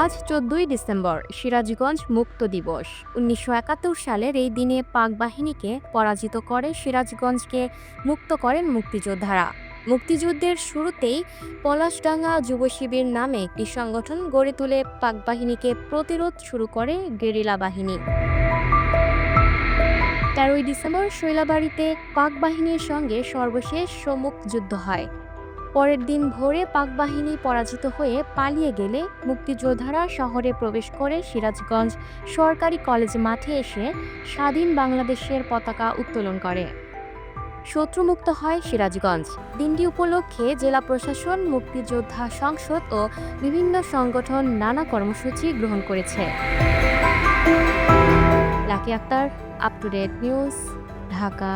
আজ ১৪ই ডিসেম্বর সিরাজগঞ্জ মুক্ত দিবস। ১৯৭১ সালের এই দিনে পাক বাহিনীকে পরাজিত করে সিরাজগঞ্জকে মুক্ত করেন মুক্তিযোদ্ধারা। মুক্তিযুদ্ধের শুরুতেই পলাশডাঙ্গা যুব শিবির নামে একটি সংগঠন গড়ে তুলে পাক বাহিনীকে প্রতিরোধ শুরু করে গেরিলা বাহিনী। ১৩ই ডিসেম্বর শৈলাবাড়িতে পাক বাহিনীর সঙ্গে সর্বশেষ সম্মুখ যুদ্ধ হয়। পরের দিন ভোরে পাক বাহিনী পরাজিত হয়ে পালিয়ে গেলে মুক্তিযোদ্ধারা শহরে প্রবেশ করে সিরাজগঞ্জ সরকারি কলেজ মাঠে এসে স্বাধীন বাংলাদেশের পতাকা উত্তোলন করে। শত্রুমুক্ত হয় সিরাজগঞ্জ। দিনটি উপলক্ষে জেলা প্রশাসন, মুক্তিযোদ্ধা সংসদ ও বিভিন্ন সংগঠন নানা কর্মসূচি গ্রহণ করেছে। Lucky Akter, up to date news, Dhaka.